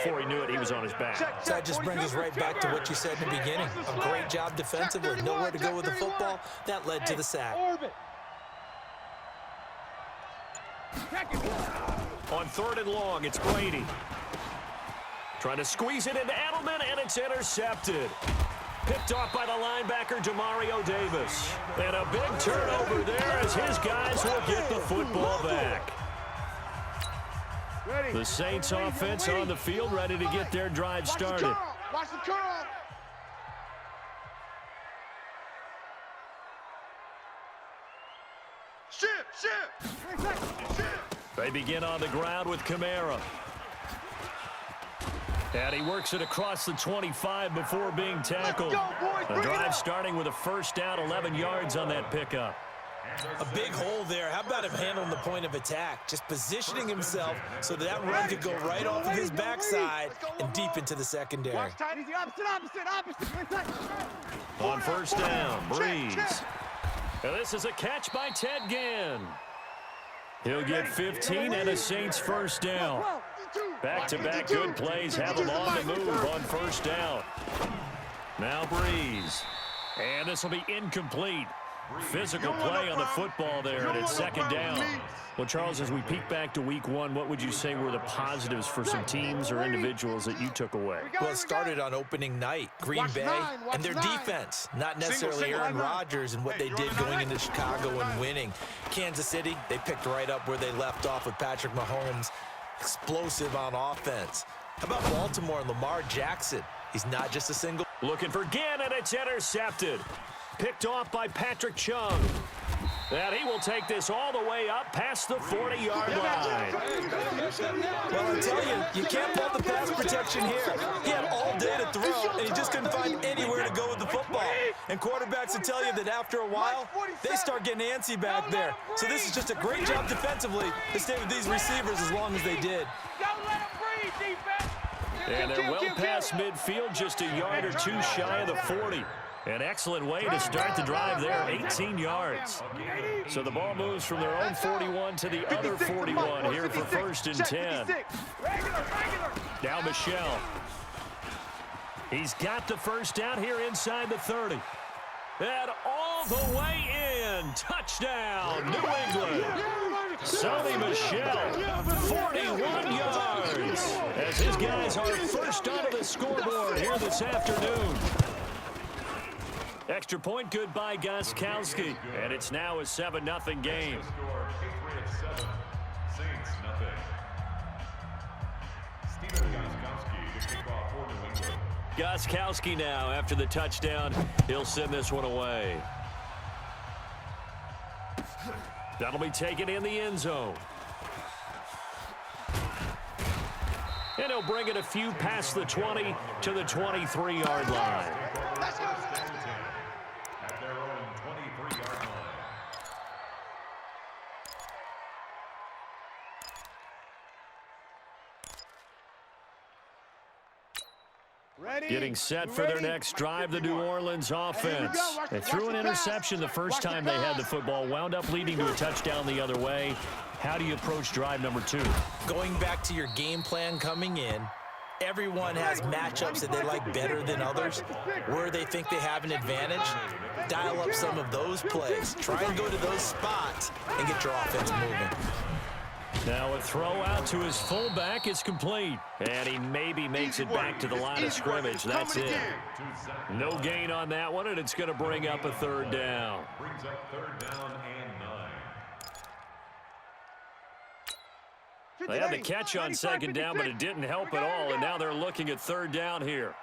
before he knew it, he was on his back. So that just brings us right back to what you said in the beginning. A great job defensively, nowhere to go with the football. That led to the sack. On 3rd and long, it's Brady. Trying to squeeze it into Edelman, and it's intercepted. Picked off by the linebacker, Demario Davis. And a big turnover there as his guys will get the football back. The Saints offense on the field, ready to get their drive started. Watch the curl. Shift. They begin on the ground with Kamara. And he works it across the 25 before being tackled. The drive starting with a first down, 11 yards on that pickup. A big hole there. How about him handling the point of attack? Just positioning himself so that run could go right off of his backside and deep into the secondary. On first down, Breeze. And this is a catch by Ted Ginn. He'll get 15 and a Saints first down. Back-to-back good plays have him on the move on first down. Now Breeze. And this will be incomplete. Physical play on the football there, and it's second down. Well, Charles, as we peek back to week 1, what would you say were the positives for some teams or individuals that you took away? Well, it started on opening night. Green Bay and their defense, not necessarily Aaron Rodgers and what they did going into Chicago and winning. Kansas City, they picked right up where they left off with Patrick Mahomes. Explosive on offense. How about Baltimore and Lamar Jackson? He's not just a single. Looking for Ginn, and it's intercepted. Picked off by Patrick Chung. And he will take this all the way up past the 40-yard line. Well, I tell you, you can't fault the pass protection here. He had all day to throw, and he just couldn't find anywhere to go with the football. And quarterbacks will tell you that after a while, they start getting antsy back there. So this is just a great job defensively to stay with these receivers as long as they did. And they're well past midfield, just a yard or two shy of the 40. An excellent way to start the drive there, 18 yards. So the ball moves from their own 41 to the other 41 here for first and 10. Now Michelle. He's got the first down here inside the 30. And all the way in. Touchdown, New England. Sonny Michel, 41 yards. As his guys are first onto the scoreboard here this afternoon. Extra point good by Gostkowski. And it's now a 7-0 game. Gostkowski now after the touchdown. He'll send this one away. That'll be taken in the end zone. And he'll bring it a few past the 20 to the 23-yard line. At their own 23-yard line. Getting set for their next drive, the New Orleans offense. They threw an interception the first time they had the football, wound up leading to a touchdown the other way. How do you approach drive number 2? Going back to your game plan coming in, everyone has matchups that they like better than others. Where they think they have an advantage, dial up some of those plays. Try and go to those spots and get your offense moving. Now a throw out to his fullback is complete. And he maybe makes it back to the line of scrimmage. That's it. No gain on that one, and it's going to bring up a third down. Brings up third down and 9. They had the catch on second down, but it didn't help at all, and now they're looking at third down here.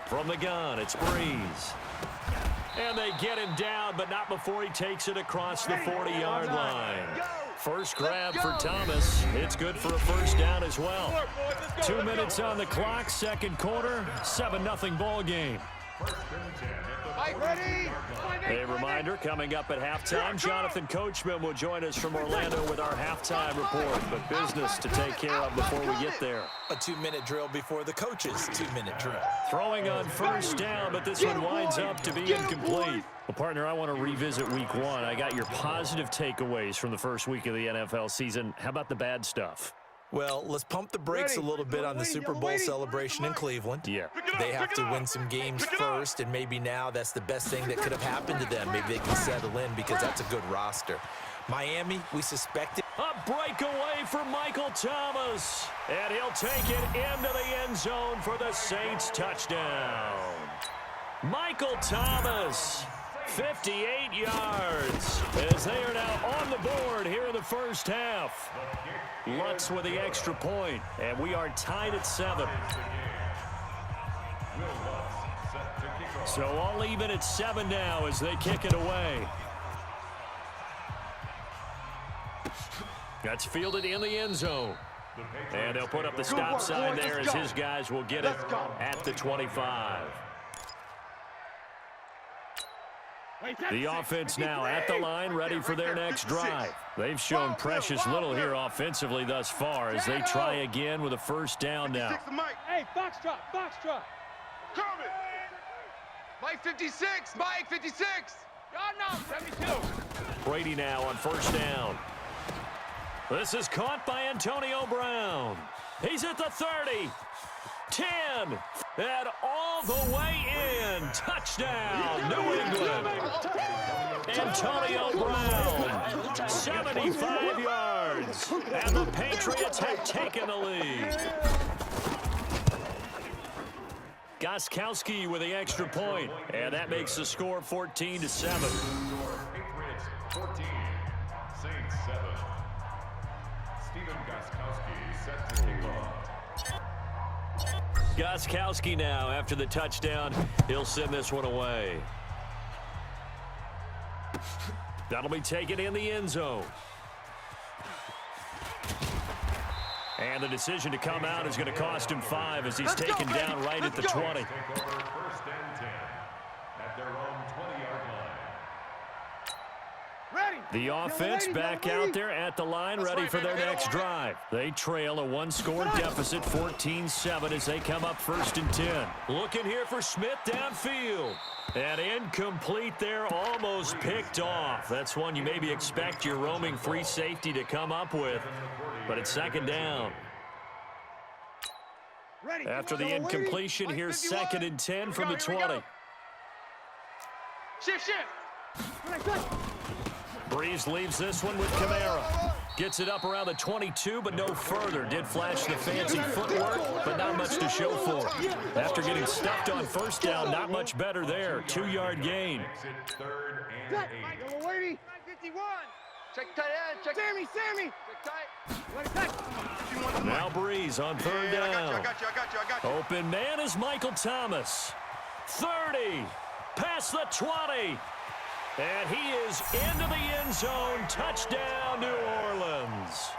From the gun, it's Breeze. And they get him down, but not before he takes it across the 40-yard line. First grab for Thomas. It's good for a first down as well. 2 minutes on the clock, second quarter, 7-0 ball game. A reminder, coming up at halftime, Jonathan Coachman will join us from Orlando with our halftime report, but business to take care of before we get there. A 2-minute drill before the coach's 2-minute drill. Throwing on first down, but this one winds up to be incomplete. Well, partner, I want to revisit week 1. I got your positive takeaways from the first week of the NFL season. How about the bad stuff? Well, let's pump the brakes a little bit on the Super Bowl celebration in Cleveland. Yeah. They have to win some games first, and maybe now that's the best thing that could have happened to them. Maybe they can settle in because that's a good roster. Miami, we suspected. A breakaway for Michael Thomas. And he'll take it into the end zone for the Saints touchdown. Michael Thomas, 58 yards, as they are now on the board here in the first half. Lutz with the extra point, and we are tied at 7. So all even at 7 now as they kick it away. That's fielded in the end zone. And they'll put up the stop sign there as his guys will get it at the 25. The offense now at the line, ready for their next drive. They've shown precious little here offensively thus far as they try again with a first down now. Hey, Foxtrot, Foxtrot. Coming. Mike 56, Mike 56. God, no, 72. Brady now on first down. This is caught by Antonio Brown. He's at the 30. 10. And all the way in. Touchdown, New England. Antonio Brown, 75 yards. And the Patriots have taken the lead. Gostkowski with the extra point. And that makes the score 14-7. Patriots 14, Saints 7. Stephen Gostkowski set to kick off. Gostkowski now after the touchdown. He'll send this one away. That'll be taken in the end zone. And the decision to come out is going to cost him 5 as he's taken down right at the 20. Take over first and 10 at their own 20-yard line. The offense back out there at the line, ready for their next drive. They trail a one-score deficit, 14-7, as they come up first and 10. Looking here for Smith downfield. And incomplete there, almost picked off. That's one you maybe expect your roaming free safety to come up with. But it's second down. After the incompletion, here's second and 10 from the 20. Shift, shift. Breeze leaves this one with Kamara. Gets it up around the 22, but no further. Did flash the fancy footwork, but not much to show for it. After getting stuffed on first down, not much better there. 2-yard gain. Exit third and 8. 51. Check tight end. Check Sammy. Check tight. Now Breeze on third down. I got you. Open man is Michael Thomas. 30. Past the 20. And he is into the end zone. Touchdown, New Orleans.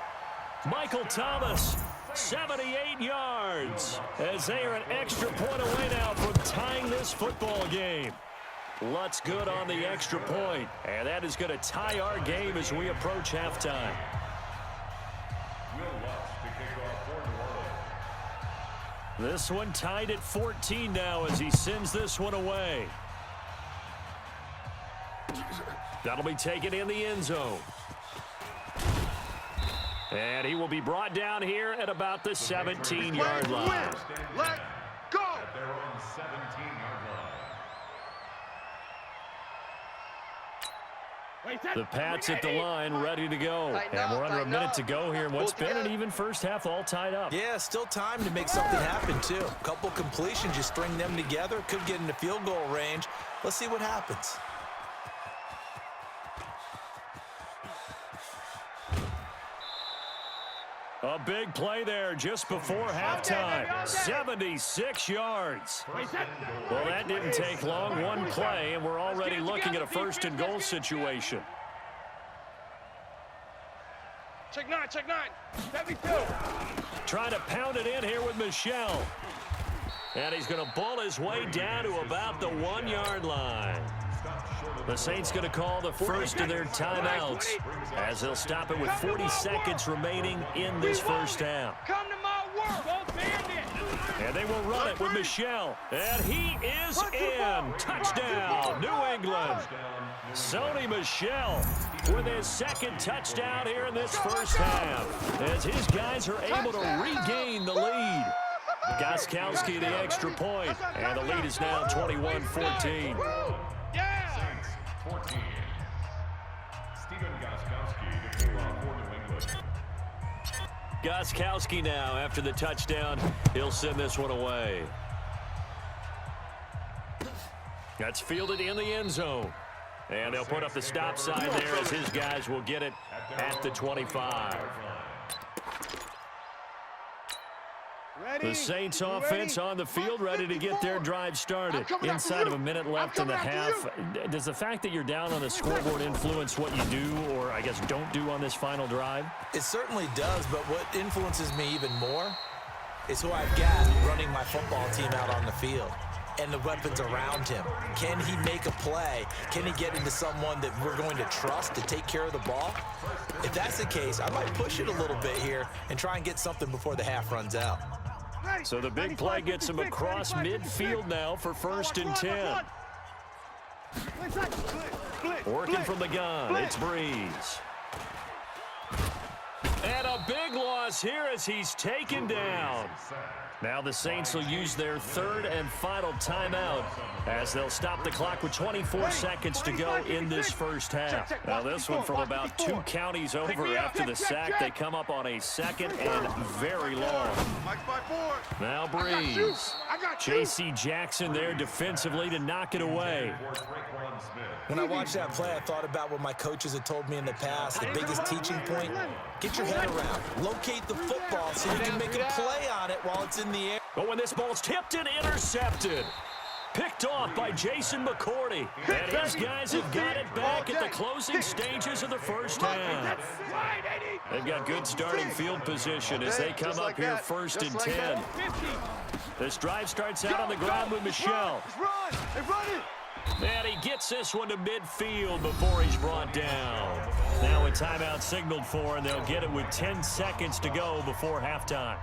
Michael Thomas, 78 yards, as they are an extra point away now from tying this football game. Lutz good on the extra point, and that is going to tie our game as we approach halftime. Will Lutz to kick off for New Orleans. This one tied at 14 now as he sends this one away. That'll be taken in the end zone. And he will be brought down here at about the 17-yard line. Let go. At their own 17-yard line. The Pats at the line, ready to go. And we're under a minute to go here in what's been an even first half, all tied up. Yeah, still time to make something happen, too. A couple completions, you string them together, could get into field goal range. Let's see what happens. A big play there just before halftime. 76 yards. Well, that didn't take long. One play, and we're already looking at a first and goal situation. Check 9. 72. Trying to pound it in here with Michel. And he's going to bull his way down to about the 1-yard line. The Saints going to call the first of their timeouts as they'll stop it with 40 seconds remaining in this first half. Come to my work. Don't stand it. And they They will run it with Michel. And he is in. Touchdown, New England. Sony Michel with his second touchdown here in this first half, as his guys are able to regain the lead. Goskowski the extra point, and the lead is now 21-14. Saints 14. Stephen Goskowski to kick off for New England. Goskowski now, after the touchdown, he'll send this one away. That's fielded in the end zone. And they'll put up the stop sign there as his guys will get it at the 25. The Saints offense on the field, ready to get their drive started. Inside of a minute left in the half. Does the fact that you're down on the scoreboard influence what you do, or I guess don't do on this final drive? It certainly does, but what influences me even more is who I've got running my football team out on the field and the weapons around him. Can he make a play? Can he get into someone that we're going to trust to take care of the ball? If that's the case, I might push it a little bit here and try and get something before the half runs out. So the big play gets him across midfield now for 1st and 10. Working from the gun, it's Breeze. And a big loss here as he's taken down. Now the Saints will use their 3rd and final timeout as they'll stop the clock with 24 seconds to go in this first half. Now this one from about 2 counties over after the sack. They come up on a 2nd and very long. Now Breeze. J.C. Jackson there defensively to knock it away. When I watched that play, I thought about what my coaches had told me in the past. The biggest teaching point, get your head around. Locate the football so you can make a play on it while it's in the air. But when this ball's tipped and intercepted. Picked off by Jason McCourty. And his guys have got it back at the closing stages of the first half. They've got good starting field position as they come up here 1st and 10. This drive starts out on the ground with Michel. And he gets this one to midfield before he's brought down. Now a timeout signaled for, and they'll get it with 10 seconds to go before halftime.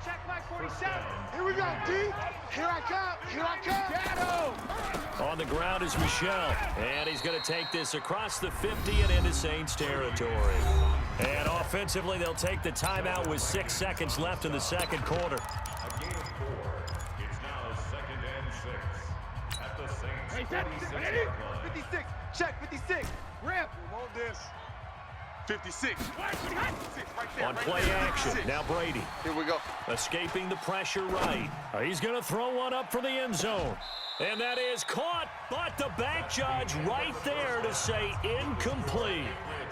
Check my 47. Here we go, D. Here I come. Here I come. On the ground is Michel. And he's going to take this across the 50 and into Saints territory. And offensively, they'll take the timeout with 6 seconds left in the second quarter. A gain of 4. It's now 2nd and 6 at the Saints 46. 56. Check 56. Ramp. Hold this. 56. Right there, On play action, now Brady. Here we go. Escaping the pressure right. He's going to throw one up for the end zone. And that is caught, but the back judge right there to say incomplete.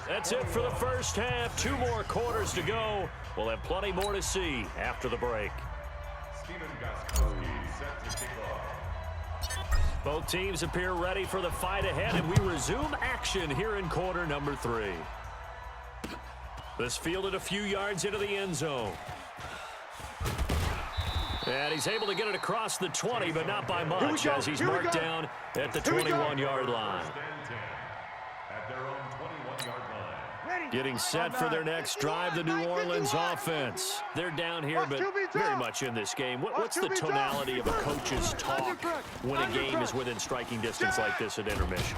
That's it for the first half. 2 more quarters to go. We'll have plenty more to see after the break. Stephen Goskowski set to kick off. Both teams appear ready for the fight ahead, and we resume action here in quarter number 3. This fielded a few yards into the end zone. And he's able to get it across the 20, but not by much as he's marked down at the 21-yard line. At their own 21-yard line. Getting set for their next drive, the New Orleans offense. They're down here, but very much in this game. What's the tonality of a coach's talk when a game is within striking distance like this at intermission?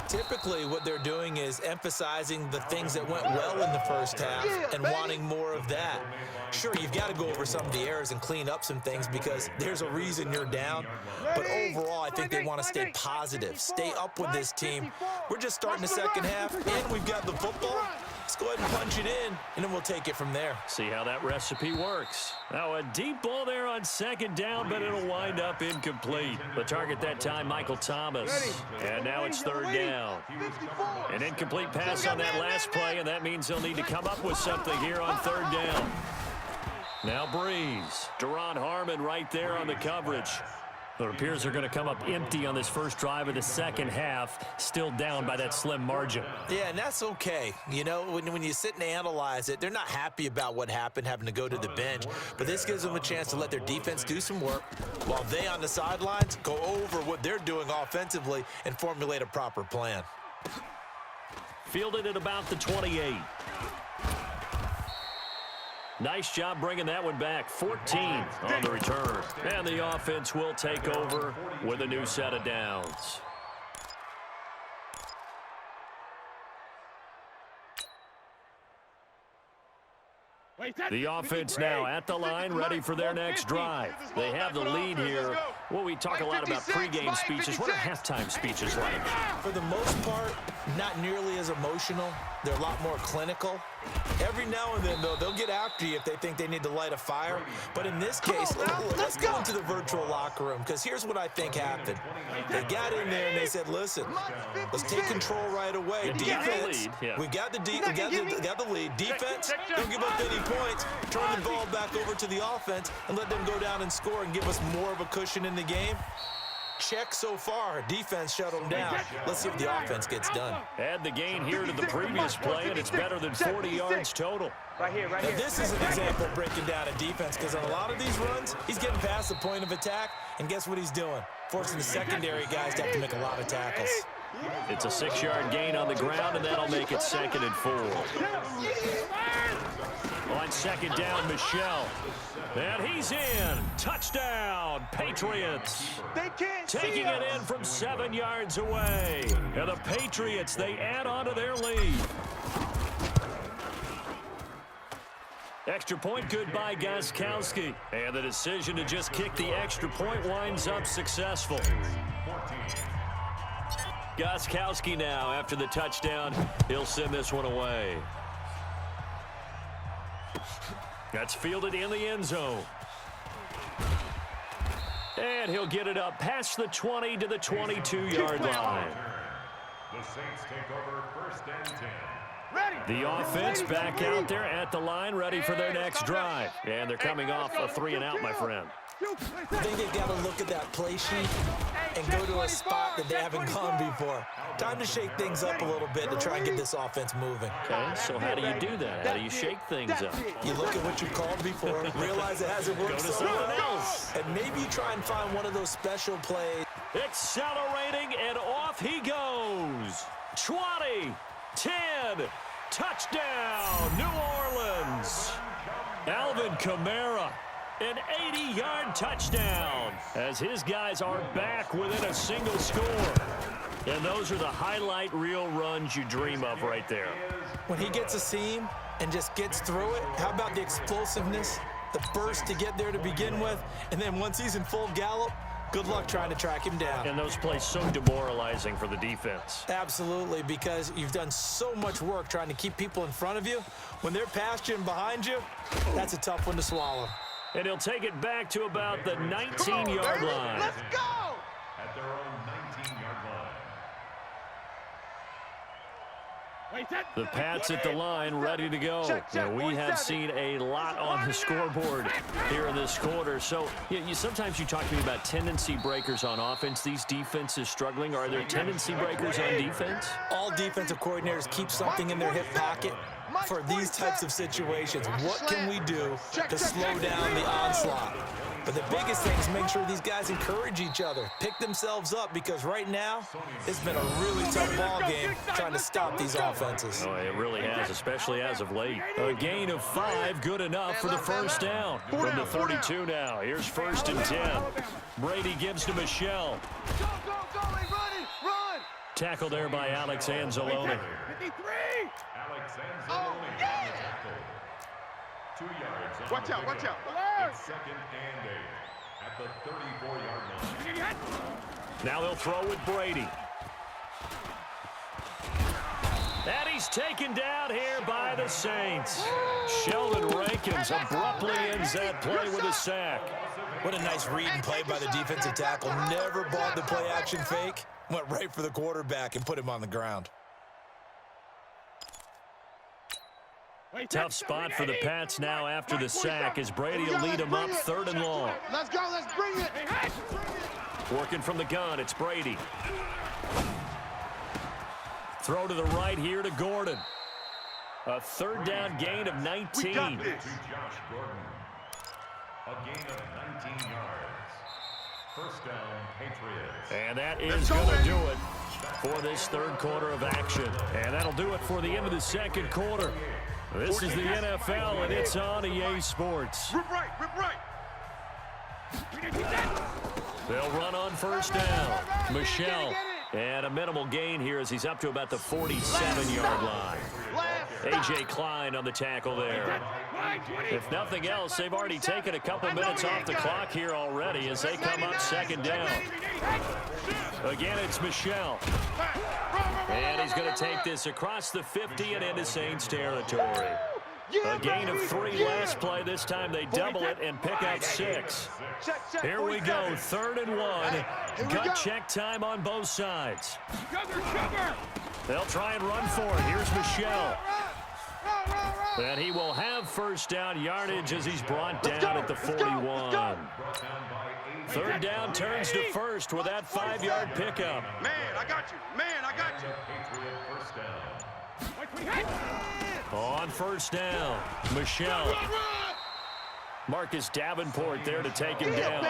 Typically, what they're doing is emphasizing the things that went well in the first half and wanting more of that. Sure, you've got to go over some of the errors and clean up some things because there's a reason you're down. But overall, I think they want to stay positive, stay up with this team. We're just starting the second half, and we've got the football. Let's go ahead and punch it in, and then we'll take it from there. See how that recipe works. Now a deep ball there on 2nd down, but it'll wind up incomplete. The target that time, Michael Thomas. And now it's 3rd down. An incomplete pass on that last play, and that means they'll need to come up with something here on 3rd down. Now Breeze. Deron Harmon right there on the coverage. It appears they're going to come up empty on this first drive of the second half, still down by that slim margin. Yeah, and that's okay. You know, when you sit and analyze it, they're not happy about what happened, having to go to the bench. But this gives them a chance to let their defense do some work while they on the sidelines go over what they're doing offensively and formulate a proper plan. Fielded at about the 28. Nice job bringing that one back. 14 on the return. And the offense will take over with a new set of downs. The offense now at the line, ready for their next drive. They have the lead here. Well, we talk a lot about pregame speeches. What are halftime speeches like? For the most part, not nearly as emotional. They're a lot more clinical. Every now and then, though, they'll get after you if they think they need to light a fire. But in this case, let's go into the virtual locker room, because here's what I think happened. They got in there and they said, listen, let's take control right away. Defense, we got the lead. Defense, don't give up any points. Turn the ball back over to the offense and let them go down and score and give us more of a cushion in the game. Check so far. Defense shut them down. Let's see if the offense gets done. Add the gain here to the previous play, and it's better than 40 yards total. Right here. Now, this is an example of breaking down a defense, because on a lot of these runs, he's getting past the point of attack, and guess what he's doing? Forcing the secondary guys to have to make a lot of tackles. It's a 6-yard gain on the ground, and that'll make it 2nd and 4. On 2nd down, Michelle. And he's in. Touchdown, Patriots. They can't Taking it in from 7 yards away. And the Patriots, they add on to their lead. Extra point good by Gostkowski. And the decision to just kick the extra point winds up successful. Gostkowski now, after the touchdown, he'll send this one away. That's fielded in the end zone. And he'll get it up past the 20 to the 22-yard line. The Saints take over 1st and 10. The offense back out there at the line, ready for their next drive. And they're coming off a 3-and-out, my friend. I think they've got to look at that play sheet and go to a spot that they haven't gone before. Time to shake things up a little bit to try and get this offense moving. Okay, so how do you do that? How do you shake things up? You look at what you called before, realize it hasn't worked Go to so someone well, else. and maybe you try and find one of those special plays. Accelerating, and off he goes. 20, 10, touchdown, New Orleans. Alvin Kamara, an 80-yard touchdown, as his guys are back within a single score. And those are the highlight reel runs you dream of right there. When he gets a seam and just gets through it, how about the explosiveness, the burst to get there to begin with, and then once he's in full gallop, good luck trying to track him down. And those plays so demoralizing for the defense. Absolutely, because you've done so much work trying to keep people in front of you. When they're past you and behind you, that's a tough one to swallow. And he'll take it back to about the 19-yard line. Let's go! At their own 19-yard line. The Pats at the line, ready to go. And we have seen a lot on the scoreboard here in this quarter. So sometimes you talk to me about tendency breakers on offense. These defenses struggling. Are there tendency breakers on defense? All defensive coordinators keep something in their hip pocket for these types of situations. What can we do to slow down the onslaught? But the biggest thing is make sure these guys encourage each other, pick themselves up, because right now it's been a really tough ball game trying to stop these offenses. Oh, it really has, especially as of late. A gain of 5, good enough for the first down. From the 32 now, here's 1st and 10. Brady gives to Michelle. Go, run! Tackle there by Alex Anzalone. 53! Alex Anzalone Oh, yeah! on the tackle. 2 yards on Watch the out, watch pickup. out. It's 2nd and 8 at the 34-yard line. Now they'll throw with Brady. And he's taken down here by the Saints. Sheldon Rankins abruptly ends that play with a sack. What a nice read and play by the defensive tackle. Never bought the play action fake. Went right for the quarterback and put him on the ground. Tough spot for the Pats now after the sack as Brady will lead them up 3rd and long. Let's go, let's bring it! Working from the gun, it's Brady. Throw to the right here to Gordon. A 3rd down gain of 19. To Josh Gordon. A gain of 19 yards. 1st down, Patriots. And that is going to do it for this 3rd quarter of action. And that'll do it for the end of the 2nd quarter. This is the NFL, and it's on EA Sports. Rip right, rip right. They'll run on first down. Michelle. And a minimal gain here as he's up to about the 47-yard line. A.J. Klein on the tackle there. If nothing else, they've already taken a couple minutes off the clock here already as they come up second down. Again, it's Michelle. And he's going to take this across the 50 and into Saints territory. A gain of 3 last play. This time they double it and pick up 6. Here we go, 3rd and 1. Gut check time on both sides. They'll try and run for it. Here's Michelle. And he will have first down yardage as he's brought down at the 41. 3rd down turns to first with that 5-yard pickup. Man, I got you. Man, I got you. On first down, Michelle. Marcus Davenport there to take him down.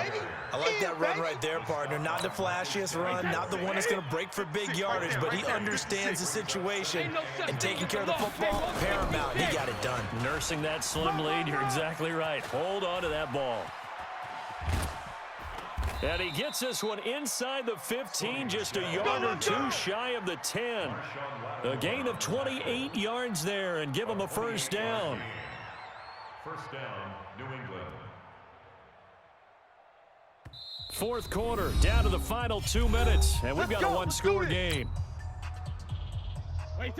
I like that run right there, partner. Not the flashiest run, not the one that's going to break for big yardage, but he understands the situation, and taking care of the football, paramount. He got it done. Nursing that slim lead, you're exactly right. Hold on to that ball. And he gets this one inside the 15, just a yard or 2 shy of the 10. A gain of 28 yards there, and give him a first down. First down, New England. 4th quarter, down to the final 2 minutes, and we've got a 1-score game.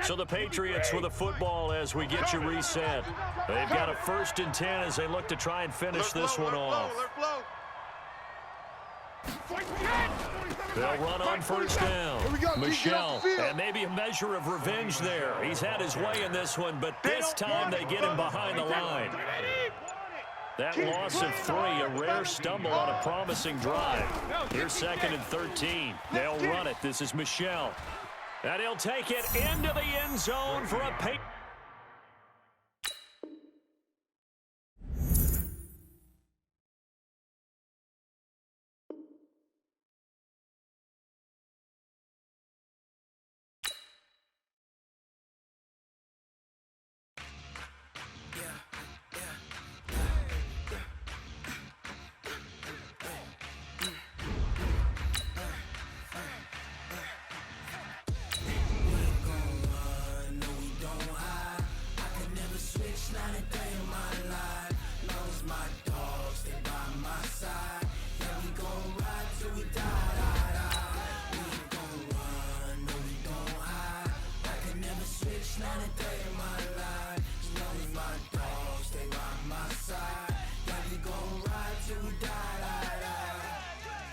So the Patriots with the football as we get you reset. They've got a 1st and 10 as they look to try and finish this one off. They'll run on first down. Michelle, and maybe a measure of revenge there. He's had his way in this one, but this time they get him behind the line. That loss of 3, a rare stumble on a promising drive. Here's 2nd and 13. They'll run it. This is Michelle. And he'll take it into the end zone for a pay.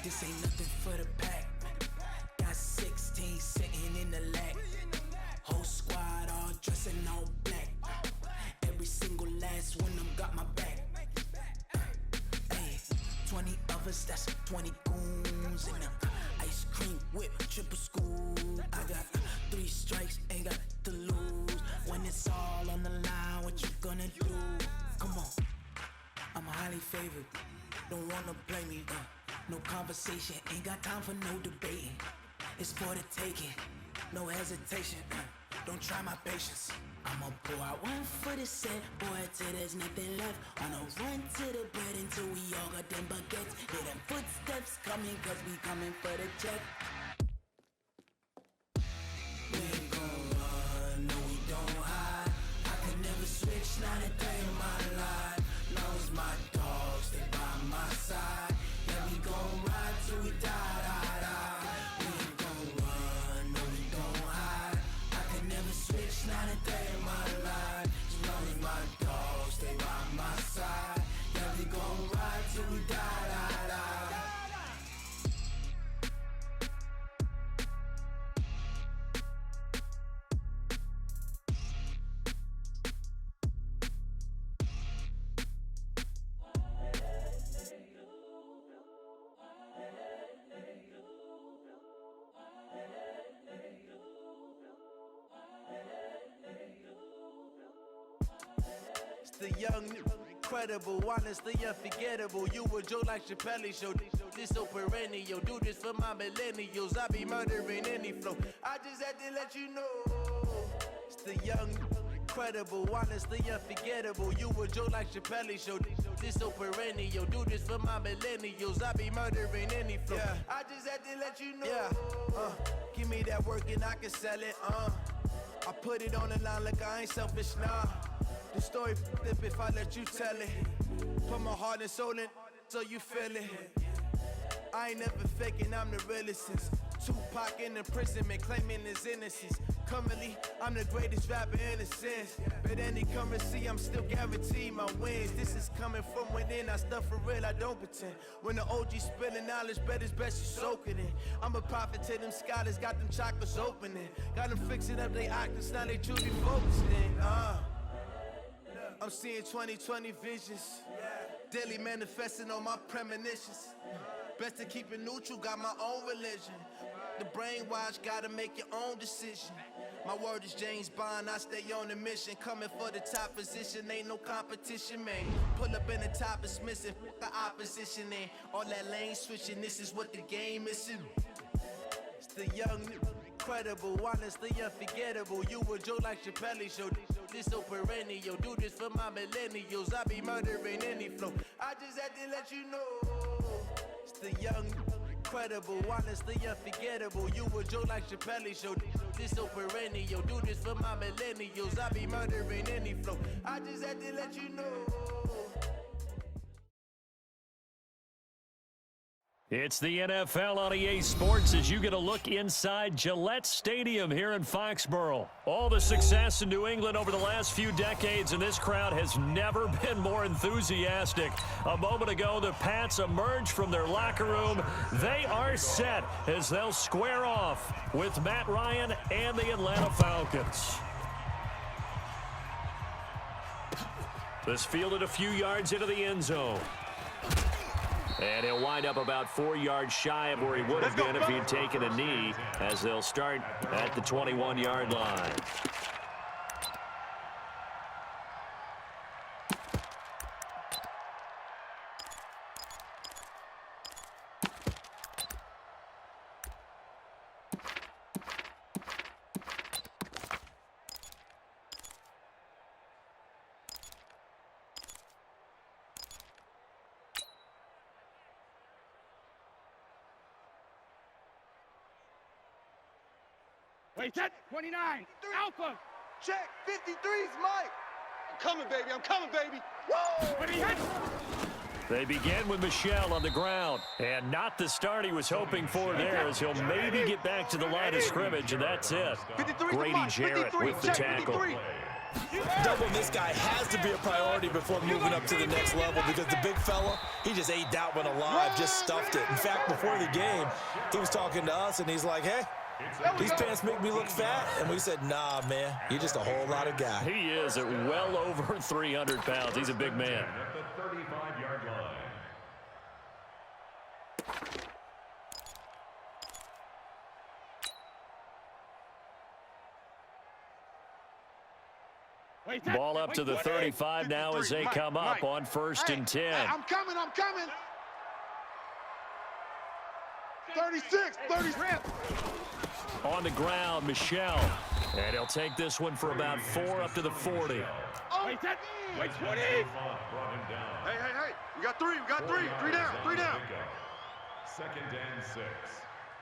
This ain't nothing for the pack. Got 16 sitting in the lap. Whole squad all dressing all black. Every single last one of them got my back. Hey, 20 of us, that's 20 goons in them. Ice cream whip, triple school. I got 3 strikes, ain't got to lose. When it's all on the line, what you gonna do? Come on, I'm highly favored. Don't wanna play me, no conversation, ain't got time for no debating. It's for the taking, no hesitation, don't try my patience. I'ma pour out one for the set, boy, till there's nothing left. On a run to the bread until we all got them baguettes. Hear them footsteps coming, cause we coming for the check. We ain't gon' run, no we don't hide. I could never switch, not a day in my life. Long as my dogs, they by my side. Yeah, we gon' ride till we die, die, die. We ain't gon' run, no we don't hide. I could never switch, not a day in my life. As long as my dogs, they by my side. Yeah, we gon' ride till we die, die, die. The young, incredible, honestly unforgettable. You a joke like Chappelle Show. This so perennial. Do this for my millennials. I be murdering any flow. I just had to let you know. It's the young, incredible, honestly unforgettable. You a Joe like Chappelle show. This so perennial. Do this for my millennials. I be murdering any flow. Yeah. I just had to let you know. Yeah. Give me that work and I can sell it. I put it on the line like I ain't selfish, nah. The story flip if I let you tell it. Put my heart and soul in so you feel it. I ain't never faking, I'm the realest since Tupac in imprisonment, claiming his innocence. Currently, I'm the greatest rapper in a sense. But any currency, I'm still guaranteed my wins. This is coming from within, I stuff for real, I don't pretend. When the OG spilling knowledge, bet it's best you soak it in. I'm a prophet to them scholars, got them chakras opening. Got them fixing up they octaves, now they truly focused in. I'm seeing 2020 visions. Daily manifesting on my premonitions. Best to keep it neutral, got my own religion. The brainwash, gotta make your own decision. My word is James Bond, I stay on a mission. Coming for the top position, ain't no competition, man. Pull up in the top, it's missing, the opposition, and all that lane switching, this is what the game is. It's the young, incredible, honestly unforgettable. You a Joe like Chappelle show. This so perennial. Do this for my millennials. I be murdering any flow. I just had to let you know. It's the young, incredible, honestly unforgettable. You a Joe like Chappelle show. This so perennial. Do this for my millennials. I be murdering any flow. I just had to let you know. It's the NFL on EA Sports as you get a look inside Gillette Stadium here in Foxborough. All the success in New England over the last few decades, and this crowd has never been more enthusiastic. A moment ago, the Pats emerged from their locker room. They are set as they'll square off with Matt Ryan and the Atlanta Falcons. This fielded a few yards into the end zone. And he'll wind up about 4 yards shy of where he would have been if he'd taken a knee, as they'll start at the 21-yard line. Wait, set 29. Alpha. Check. 53's Mike. I'm coming, baby. I'm coming, baby. Woo! They begin with Michel on the ground, and not the start he was hoping for there, as he'll maybe get back to the line of scrimmage, and that's it. Grady Jarrett with the tackle. Doubling this guy has to be a priority before moving up to the next level, because the big fella, he just ate that one alive, just stuffed it. In fact, before the game, he was talking to us, and he's like, hey, these pants make me look fat. And we said, nah, man, you're just a whole lot of guy. He is at well over 300 pounds. He's a big man. At the 35-yard line. Ball up to the 35 now as they come up on 1st and 10. I'm coming. 36, 30. On the ground, Michel. And he'll take this one for about 4 up to the 40. Wait, set. Wait, 20. Hey. We got three. Three down. 2nd and 6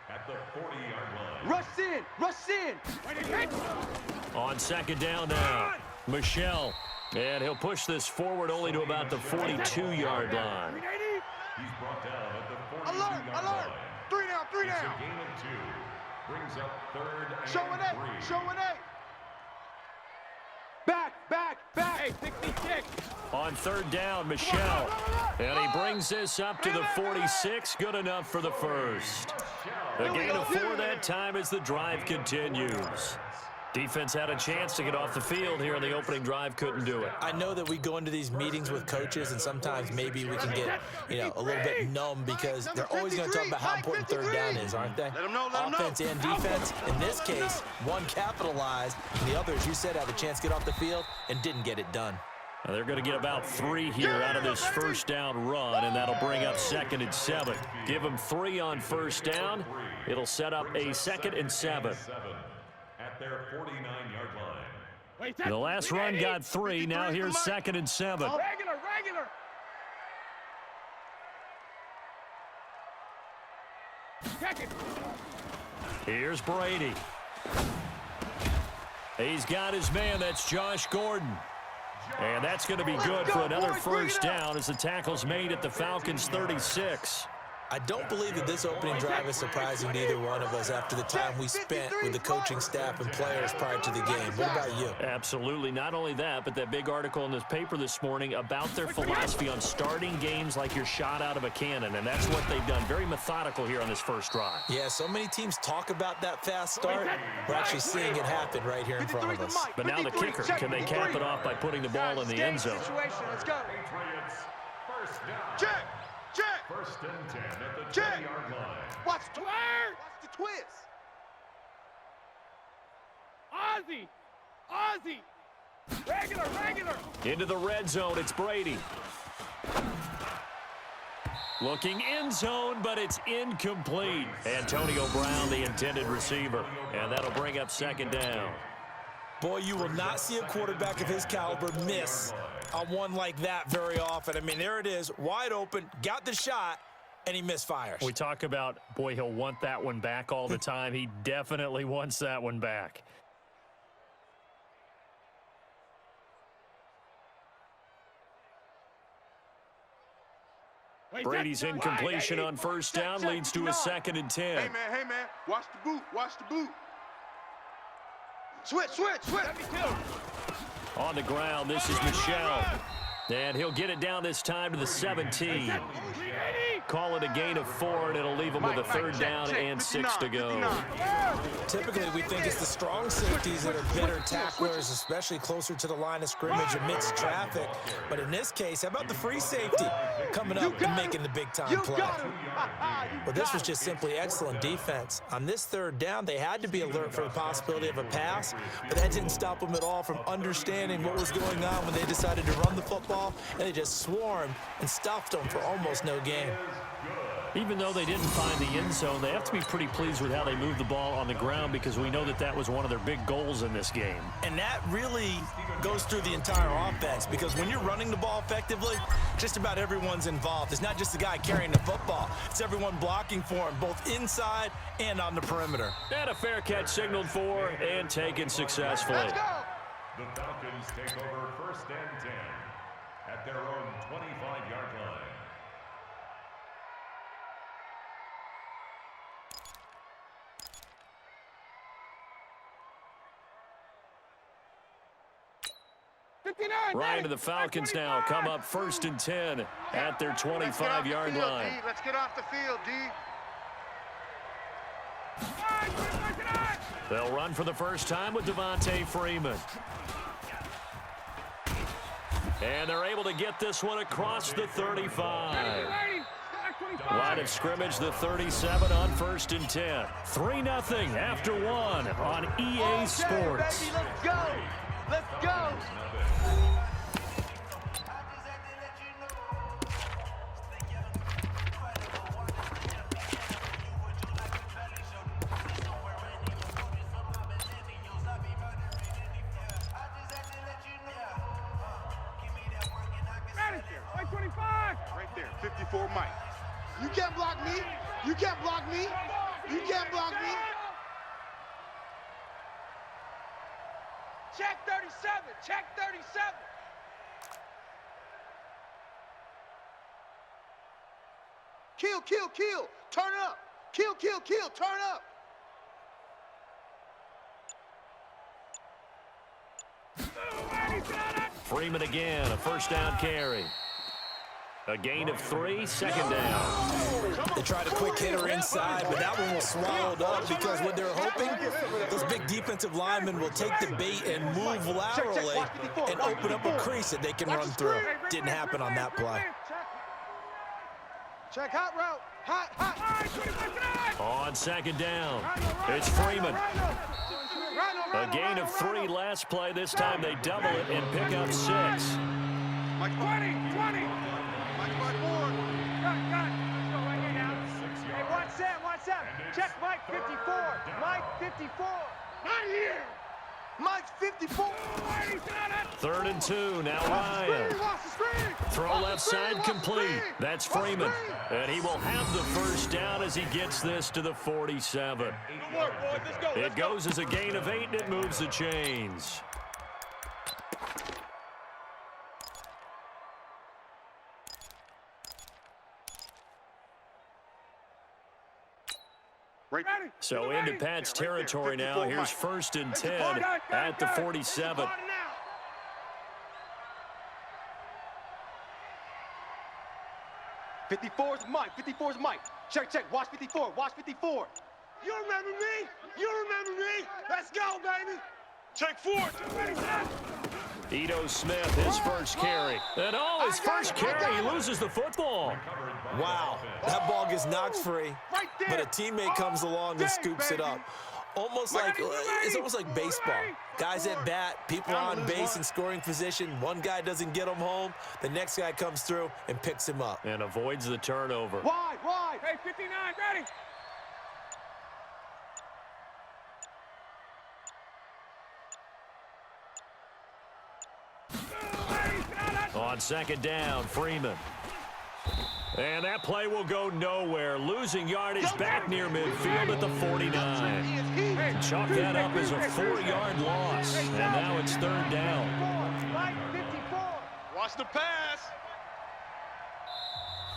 at the 40-yard line. Rush in. Wait, hit. On 2nd down now, Michel. And he'll push this forward only to about the 42-yard line. He's brought down at the 42-yard line. Alert. Three It's down. a gain of 2. Brings up 3rd and Showing 3. eight. Back. Hey, 66. On 3rd down, Michel. And he brings this up to the 46. Good enough for the first. A gain of 4 that time as the drive continues. Defense had a chance to get off the field here in the opening drive, couldn't do it. I know that we go into these meetings with coaches, and sometimes maybe we can get, a little bit numb, because they're always going to talk about how important 3rd down is, aren't they? Let them know. Offense and defense. In this case, one capitalized, and the other, as you said, had a chance to get off the field and didn't get it done. Now they're going to get about 3 here out of this 1st down run, and that'll bring up 2nd and 7. Give them 3 on 1st down. It'll set up a 2nd and 7. At their 49-yard line. The last run got 3. Now here's 2nd and 7. Regular. Check it. Here's Brady. He's got his man. That's Josh Gordon. And that's going to be good for another first down as the tackle's made at the Falcons' 36. I don't believe that this opening drive is surprising to either one of us after the time we spent with the coaching staff and players prior to the game. What about you? Absolutely. Not only that, but that big article in this paper this morning about their philosophy on starting games like you're shot out of a cannon, and that's what they've done. Very methodical here on this first drive. Yeah, so many teams talk about that fast start. We're actually seeing it happen right here in front of us. But now the kicker, can they cap it off by putting the ball in the end zone? Let's go. Patriots, first down. Check. First and 10 at the Check. 20-yard line. Watch the twist. Ozzy. Regular. Into the red zone, it's Brady. Looking end zone, but it's incomplete. Antonio Brown, the intended receiver. And that'll bring up 2nd down. Boy, you will not see a quarterback of his caliber miss on one like that very often. I mean, there it is, wide open, got the shot, and he misfires. We talk about, boy, he'll want that one back all the time. He definitely wants that one back. Brady's incompletion on first down leads to a 2nd and 10. Hey, man. Watch the boot. Switch. On the ground, this is Michel. And he'll get it down this time to the 17. Call it a gain of 4, and it'll leave him with a 3rd down and 6 to go. Typically, we think it's the strong safeties that are better tacklers, especially closer to the line of scrimmage amidst traffic. But in this case, how about the free safety coming up and making the big-time play? But this was just simply excellent defense. On this 3rd down, they had to be alert for the possibility of a pass, but that didn't stop them at all from understanding what was going on when they decided to run the football, and they just swarmed and stuffed them for almost no gain. Even though they didn't find the end zone, they have to be pretty pleased with how they moved the ball on the ground because we know that that was one of their big goals in this game. And that really goes through the entire offense because when you're running the ball effectively, just about everyone's involved. It's not just the guy carrying the football. It's everyone blocking for him, both inside and on the perimeter. And a fair catch signaled for and taken successfully. Let's go. The Falcons take over first and 10 at their own 25-yard line. Right to the Falcons now come up first and 10 at their 25-yard line. Let's get off the field, D. They'll run for the first time with Devontae Freeman. And they're able to get this one across the 35. Line of scrimmage, the 37 on first and 10. 3-0 after 1 on EA Sports. Baby, let's go. Let's go. Right there, 54 Mike. You can't block me. You can't block me. You can't block me. Check 37. Check 37. Kill. Turn up. Kill. Turn up. Freeman again, a first down carry. A gain of 3, 2nd down. They tried a quick hitter inside, but that one was swallowed up because what they're hoping, those big defensive linemen will take the bait and move laterally and open up a crease that they can run through. Didn't happen on that play. Check hot route. Hot. On 2nd down, it's Freeman. A gain of 3 last play. This time they double it and pick up 6. Mike 20. Mike 4. Hey, watch Sam. Check Mike 54. Mike 54. Not here. Mike's 54. 3rd and 2. Now Ryan. Throw left side complete. That's Freeman. And he will have the first down as he gets this to the 47. It goes as a gain of 8, and it moves the chains. So into Pat's territory now. Here's 1st and 10 at the 47. 54's Mike. 54's Mike. Check, check. Watch 54. Watch 54. You remember me? You remember me? Let's go, baby. Check 4. Ito Smith, his first carry. And his first carry, he loses the football. Wow, that ball gets knocked free, but a teammate comes along and scoops it up. It's almost like baseball. Guys at bat, people are on base in scoring position. One guy doesn't get him home. The next guy comes through and picks him up. And avoids the turnover. Wide, wide. Hey, 59, ready. On 2nd down, Freeman. And that play will go nowhere. Losing yardage back near midfield at the 49. Chalk that up as a 4-yard loss. And now it's 3rd down. Watch the pass.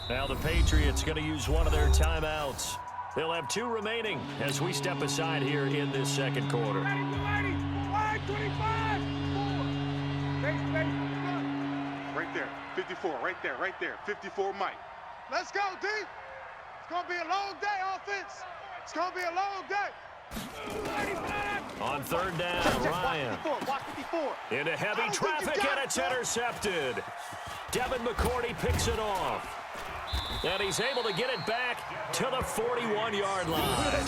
Now the Patriots going to use one of their timeouts. They'll have 2 remaining as we step aside here in this 2nd quarter. Right there. 54. Right there. Right there. 54 Mike. Let's go, D. It's going to be a long day, offense. It's going to be a long day. On 3rd down, Ryan. Watch 54. Into heavy traffic, and it's intercepted. Devin McCourty picks it off. And he's able to get it back to the 41-yard line.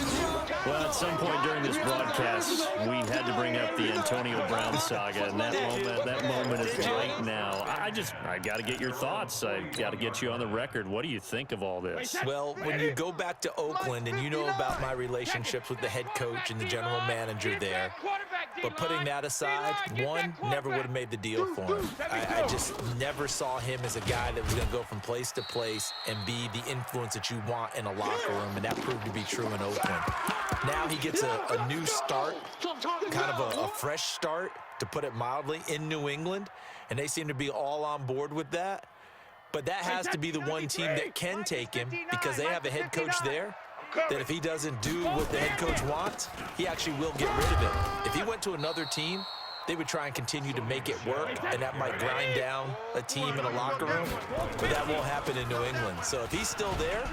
Well, at some point during this broadcast, we had to bring up the Antonio Brown saga, and that moment is right now. I got to get your thoughts. I got to get you on the record. What do you think of all this? Well, when you go back to Oakland, and you know about my relationships with the head coach and the general manager there, but putting that aside, one, never would have made the deal for him. I just never saw him as a guy that was going to go from place to place and be the influence that you want in a locker room, and that proved to be true in Oakland. Now he gets a new start, kind of a fresh start, to put it mildly, in New England, and they seem to be all on board with that. But that has to be the one team that can take him, because they have a head coach there that if he doesn't do what the head coach wants, he actually will get rid of him. If he went to another team, they would try and continue to make it work, and that might grind down a team in a locker room, but that won't happen in New England. So if he's still there,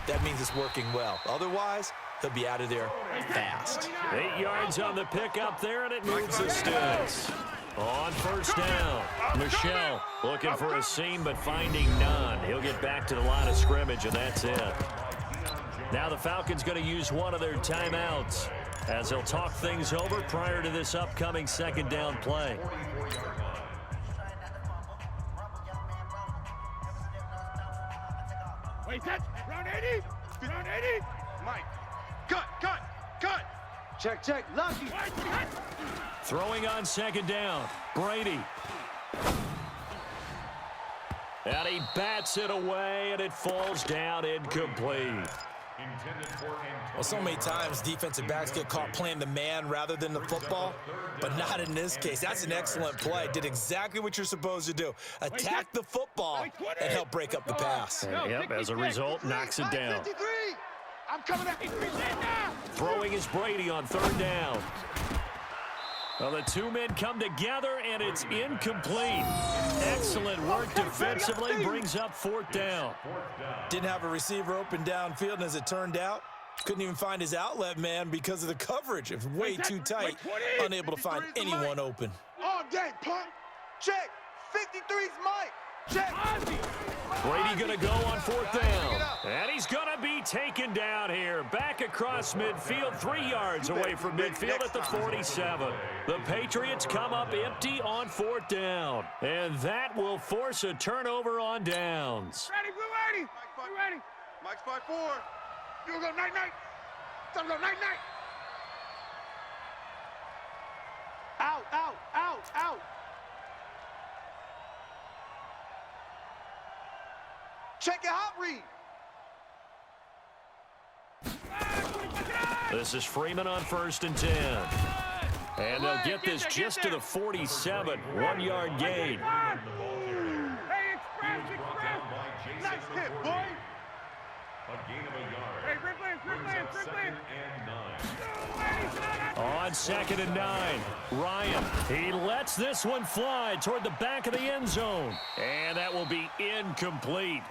that means it's working well. Otherwise, he'll be out of there fast. 8 yards on the pickup there, and it moves the sticks. On 1st down, Michelle looking for a seam but finding none. He'll get back to the line of scrimmage, and that's it. Now the Falcons going to use one of their timeouts as they'll talk things over prior to this upcoming 2nd down play. Wait, that round 80. Round 80. Mike. Cut. Check, check. Lucky. Throwing on 2nd down, Brady. And he bats it away, and it falls down incomplete. Well, so many times defensive backs get caught playing the man rather than the football, but not in this case. That's an excellent play. Did exactly what you're supposed to do. Attack the football and help break up the pass. Yep, as a result, knocks it down. I'm coming at you. Throwing is Brady on 3rd down. Well, the 2 men come together, and it's incomplete. Excellent work defensively, brings up 4th down. Didn't have a receiver open downfield, and as it turned out, couldn't even find his outlet man because of the coverage. It was way too tight, unable to find anyone open. All day, punk. Check. 53's Mike. Check. Brady going to go on 4th down. And he's going to be taken down here. Back across midfield, 3 yards away from midfield at the 47. The Patriots come up empty on 4th down. And that will force a turnover on downs. Ready, Blue 80. Blue 80. Mike's 5-4. You go night-night. Time to go night-night. Out, out, out, out. Check your hot read. This is Freeman on 1st and 10. And they'll get this just to the 47. 1-yard gain. Hey, express. Nice hit, boy. A gain of a yard. Hey, Ripley. Second and 9. On 2nd and 9, Ryan. He lets this one fly toward the back of the end zone. And that will be incomplete.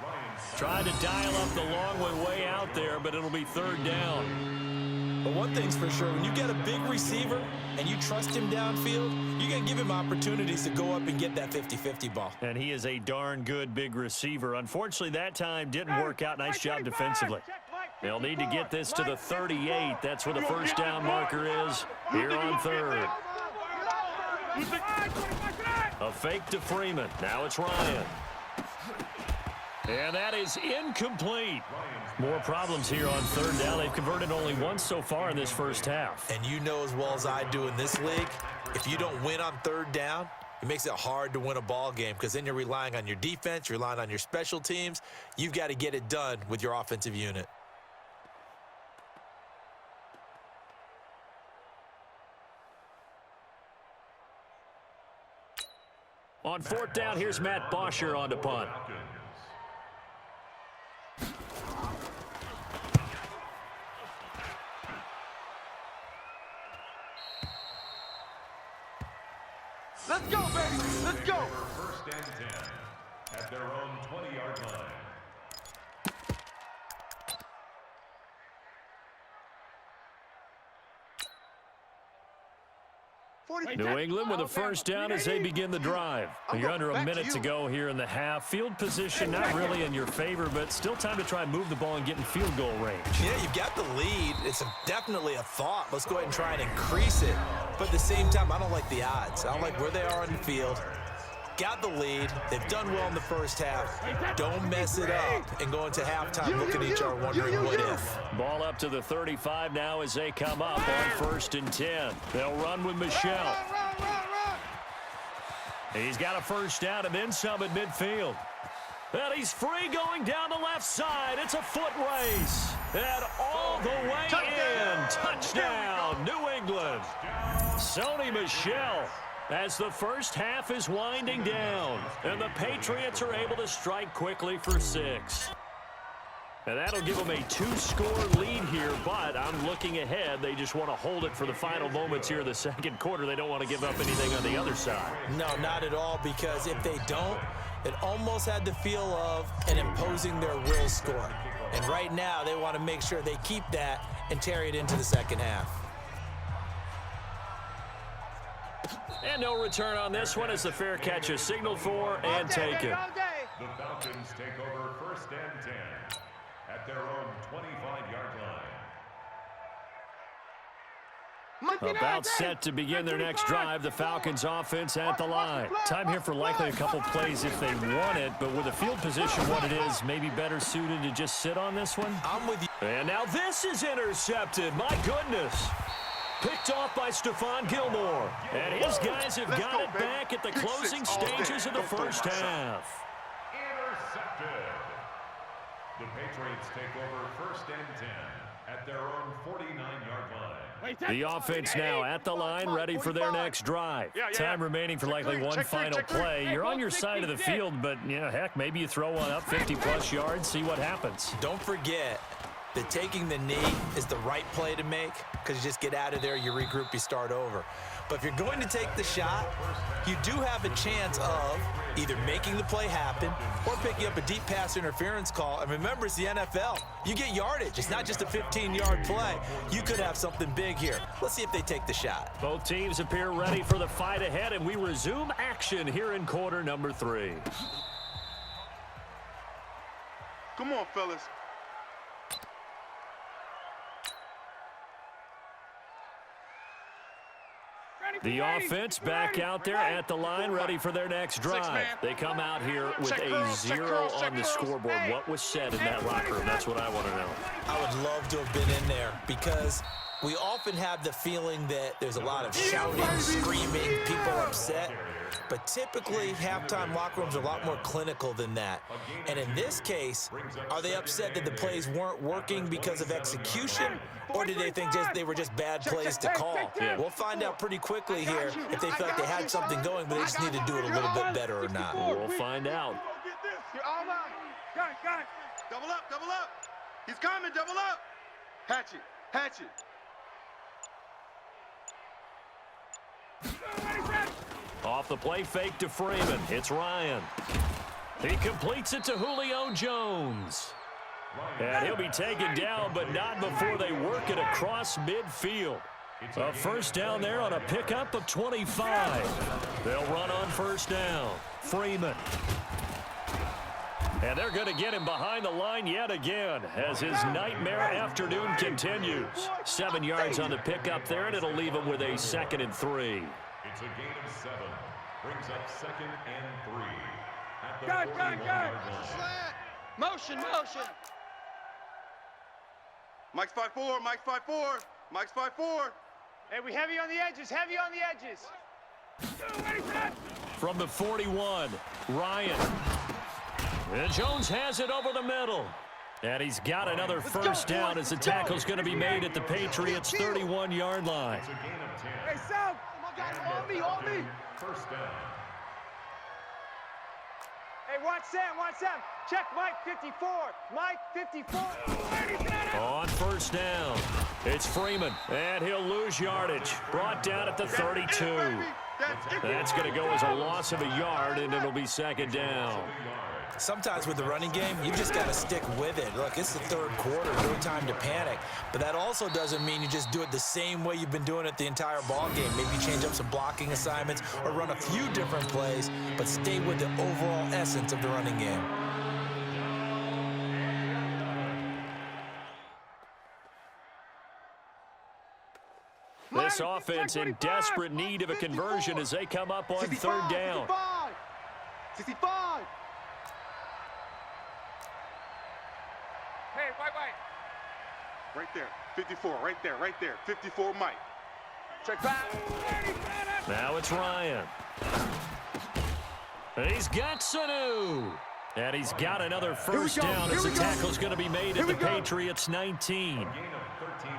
Trying to dial up the long one way out there, but it'll be 3rd down. But one thing's for sure, when you get a big receiver and you trust him downfield, you're going to give him opportunities to go up and get that 50-50 ball. And he is a darn good big receiver. Unfortunately, that time didn't work out. Nice job defensively. They'll need to get this to the 38. That's where the 1st down marker is here on 3rd. A fake to Freeman. Now it's Ryan. And that is incomplete. More problems here on 3rd down. They've converted only once so far in this first half. And you know as well as I do in this league, if you don't win on 3rd down, it makes it hard to win a ball game because then you're relying on your defense, you're relying on your special teams. You've got to get it done with your offensive unit. On 4th down, here's Matt Bosher on to punt. Let's go, baby. Let's go. 1st and 10 at their own 20-yard line. New England with a 1st down as they begin the drive. You're under a minute to go here in the half. Field position not really in your favor, but still time to try and move the ball and get in field goal range. Yeah, you've got the lead. It's definitely a thought. Let's go ahead and try and increase it. But at the same time, I don't like the odds. I don't like where they are on the field. Got the lead. They've done well in the first half. Don't mess it up and go into halftime looking at each other wondering what if. Ball up to the 35 now as they come up on 1st and 10. They'll run with Michelle. He's got a 1st down and then some at midfield. And he's free going down the left side. It's a foot race. And all the way in. Touchdown, New England. Sony Michel. As the first half is winding down, and the Patriots are able to strike quickly for 6. And that'll give them a 2-score lead here, but I'm looking ahead. They just want to hold it for the final moments here in the 2nd quarter. They don't want to give up anything on the other side. No, not at all, because if they don't, it almost had the feel of an imposing their will score. And right now, they want to make sure they keep that and carry it into the 2nd half. And no return on this one as the fair catch is signaled for and taken. The Falcons take over 1st and 10 at their own 25-yard line. About set to begin their next drive, the Falcons offense at the line. Time here for likely a couple plays if they want it, but with the field position what it is, maybe better suited to just sit on this one. I'm with you. And now this is intercepted. My goodness. Picked off by Stephon Gilmore. And his guys have got it back at the closing stages of the first half. Intercepted. The Patriots take over 1st and 10 at their own 49-yard line. The offense now at the line, ready for their next drive. Time remaining for likely one final play. You're on your side of the field, but, heck, maybe you throw one up 50-plus yards, see what happens. Don't forget that taking the knee is the right play to make because you just get out of there, you regroup, you start over. But if you're going to take the shot, you do have a chance of either making the play happen or picking up a deep pass interference call. And remember, it's the NFL. You get yardage. It's not just a 15-yard play. You could have something big here. Let's see if they take the shot. Both teams appear ready for the fight ahead, and we resume action here in quarter number 3. Come on, fellas. The offense back out there at the line, ready for their next drive. They come out here with a 0 on the scoreboard. What was said in that locker room? That's what I want to know. I would love to have been in there because We often have the feeling that there's a lot of shouting, screaming, people upset. But typically, halftime locker rooms are a lot more clinical than that. And in this case, are they upset that the plays weren't working because of execution? Or did they think they were just bad plays to call? Yeah. We'll find out pretty quickly here if they felt like they had something going, but they just need to do it a little bit better or not. We'll find out. You're all out. Got it. Double up. He's coming, double up. Hatch it. Off the play fake to Freeman. It's Ryan. He completes it to Julio Jones. And he'll be taken down, but not before they work it across midfield. A first down there on a pickup of 25. They'll run on first down. Freeman. And they're going to get him behind the line yet again as his nightmare afternoon continues. 7 yards on the pickup there, and it'll leave him with a 2nd and 3. It's a gain of 7. Brings up 2nd and 3. At the Go. 41-yard line. Motion. Mike's 5'4". Hey, we heavy on the edges. From the 41, Ryan. And Jones has it over the middle. And he's got another first down as the tackle's going to be made at the Patriots' 31-yard line. It's a gain of 10. Hey, South. On me. First down. Hey, watch Sam. Check Mike 54. On first down, it's Freeman, and he'll lose yardage. Brought down at the 32. That's going to go as a loss of a yard, and it'll be 2nd down. Sometimes with the running game, you just got to stick with it. Look, it's the 3rd quarter, no time to panic. But that also doesn't mean you just do it the same way you've been doing it the entire ball game. Maybe change up some blocking assignments or run a few different plays, but stay with the overall essence of the running game. This offense in desperate need of a conversion as they come up on 3rd down. 65. Hey, white. Right there. 54. Right there. 54, Mike. Check back. Now it's Ryan. And he's got Sanu. And he's got another first down as the tackle's going to be made at the Patriots' 19.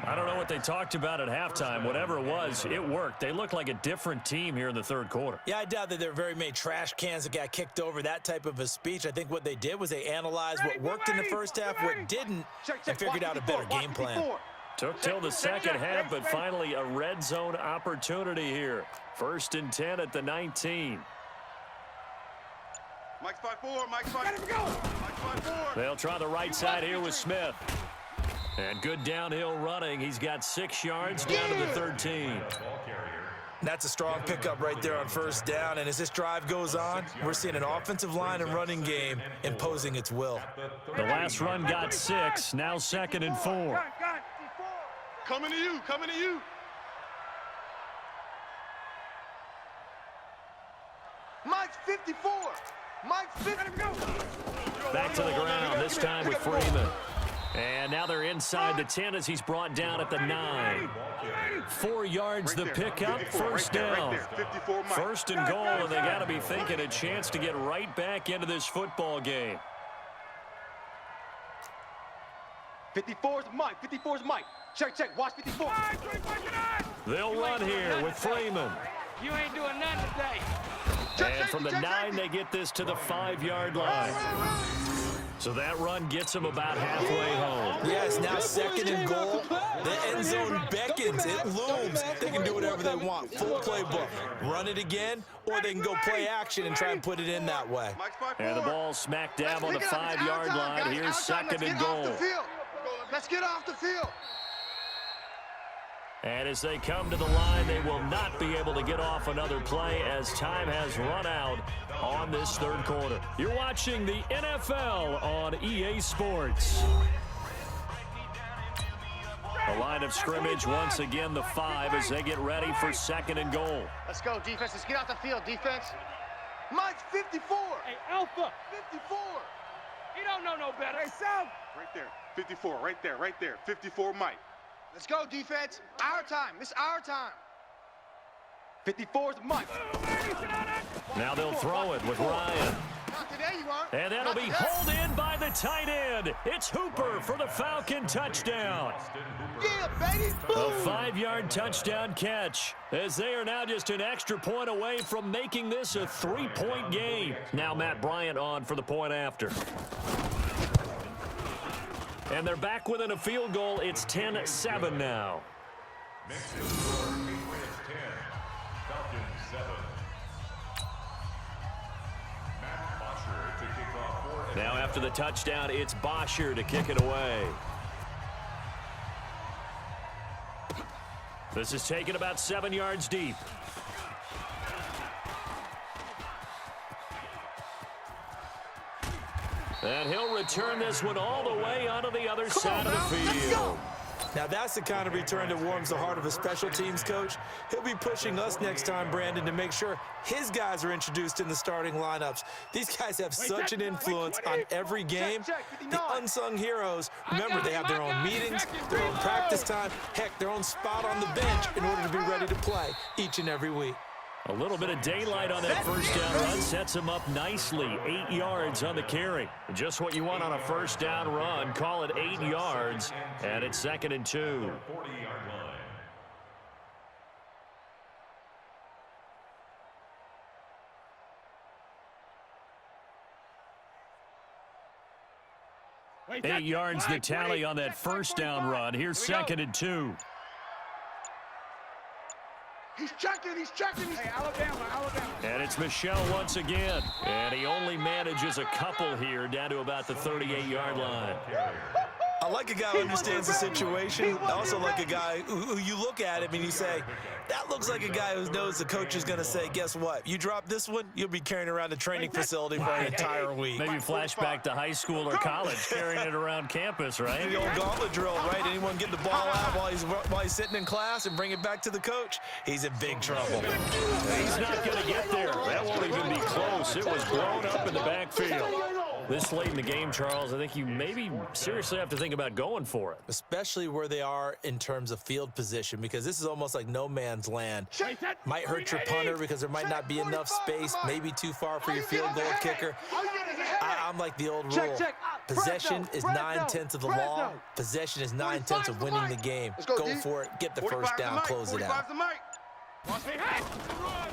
I don't know what they talked about at halftime. Whatever it was, it worked. They look like a different team here in the 3rd quarter. Yeah, I doubt that there are very many trash cans that got kicked over, that type of a speech. I think what they did was they analyzed what worked in the first half, what didn't, and figured out a better game plan. Took till the 2nd half, but finally a red zone opportunity here. 1st and 10 at the 19. Mike's 5'4". They'll try the right side here with Smith. And good downhill running. He's got 6 yards down to the 13. That's a strong pickup right there on first down. And as this drive goes on, we're seeing an offensive line and running game imposing its will. The last run got 6. Now 2nd and 4. Coming to you. Mike's 54. Back to the ground, this time with Freeman. And now they're inside the 10 as he's brought down at the 9. 4 yards the pickup, first down. 1st and goal, and they got to be thinking a chance to get right back into this football game. 54's Mike. Check. Watch 54. They'll run here with Freeman. You ain't doing nothing today. And from the 9, they get this to the 5-yard line. So that run gets them about halfway home. Yes, now 2nd and goal. The end zone beckons. It looms. They can do whatever they want. Full playbook. Run it again, or they can go play action and try and put it in that way. And the ball smack dab on the 5-yard line. Here's 2nd and goal. Let's get off the field. And as they come to the line, they will not be able to get off another play as time has run out on this 3rd quarter. You're watching the NFL on EA Sports. The line of scrimmage, once again, the 5 as they get ready for 2nd and goal. Let's go, defense. Let's get off the field, defense. Mike's 54. Hey, Alpha. 54. You don't know no better. Hey, South. Right there. 54. Right there. 54, Mike. Let's go, defense. Our time. It's our time. 54 is Mike. Now they'll throw it with Ryan. Not today, you aren't. And that'll be hauled in by the tight end. It's Hooper for the Falcon touchdown. Yeah, baby. A 5-yard touchdown catch, as they are now just an extra point away from making this a 3-point game. Now Matt Bryant on for the point after. And they're back within a field goal. It's 10-7 now. Mexico score, Patriots 10, Falcons 7. Matt Bosher to kick off for. Now after the touchdown, it's Bosher to kick it away. This is taken about 7 yards deep. And he'll return this one all the way onto the other side of the field. Now that's the kind of return that warms the heart of a special teams coach. He'll be pushing us next time, Brandon, to make sure his guys are introduced in the starting lineups. These guys have such an influence on every game. The unsung heroes, remember, they have their own meetings, their own practice time, heck, their own spot on the bench in order to be ready to play each and every week. A little bit of daylight on that first down run sets him up nicely. 8 yards on the carry. Just what you want on a first down run. Call it 8 yards, and it's 2nd and 2. 40-yard line. Wait, 8 yards the tally on that first down run. Here's 2nd and 2. He's checking. Hey, Alabama. And it's Michel once again. And he only manages a couple here down to about the 38-yard line. I like a guy who understands the situation. I also like a guy who you look at him and you say, that looks like a guy who knows the coach is going to say, guess what? You drop this one, you'll be carrying around the training facility for an entire week. Maybe flashback to high school or college, carrying it around campus, right? The old gauntlet drill, right? Anyone get the ball out while he's sitting in class and bring it back to the coach? He's in big trouble. He's not going to get there. That won't even be close. It was blown up in the backfield. This late in the game, Charles, I think you maybe seriously have to think about going for it. Especially where they are in terms of field position, because this is almost like no man's land. Might hurt your punter because there might not be enough space, maybe too far for your field goal kicker. I'm like the old rule. Possession is 9/10 of the law. Possession is 9/10 of winning the game. Go for it, get the first down, close it out.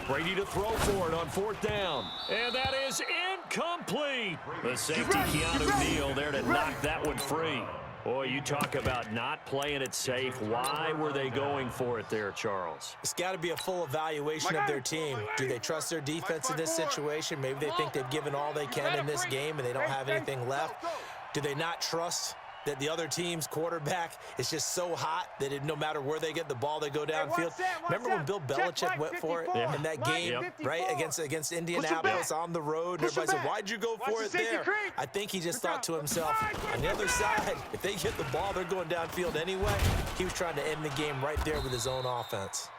Brady to throw for it on 4th down. And that is incomplete. The safety, Keanu Neal, there to knock that one free. Boy, you talk about not playing it safe. Why were they going for it there, Charles? It's got to be a full evaluation of their team. Do they trust their defense in this situation? Maybe they think they've given all they can in this game and they don't have anything left. Do they not trust that the other team's quarterback is just so hot that no matter where they get the ball, they go downfield? Remember when Bill Belichick went for it in that game, right, against Indianapolis on the road? And everybody said, why'd you go for it there? I think he just thought to himself, on the other side, if they get the ball, they're going downfield anyway. He was trying to end the game right there with his own offense.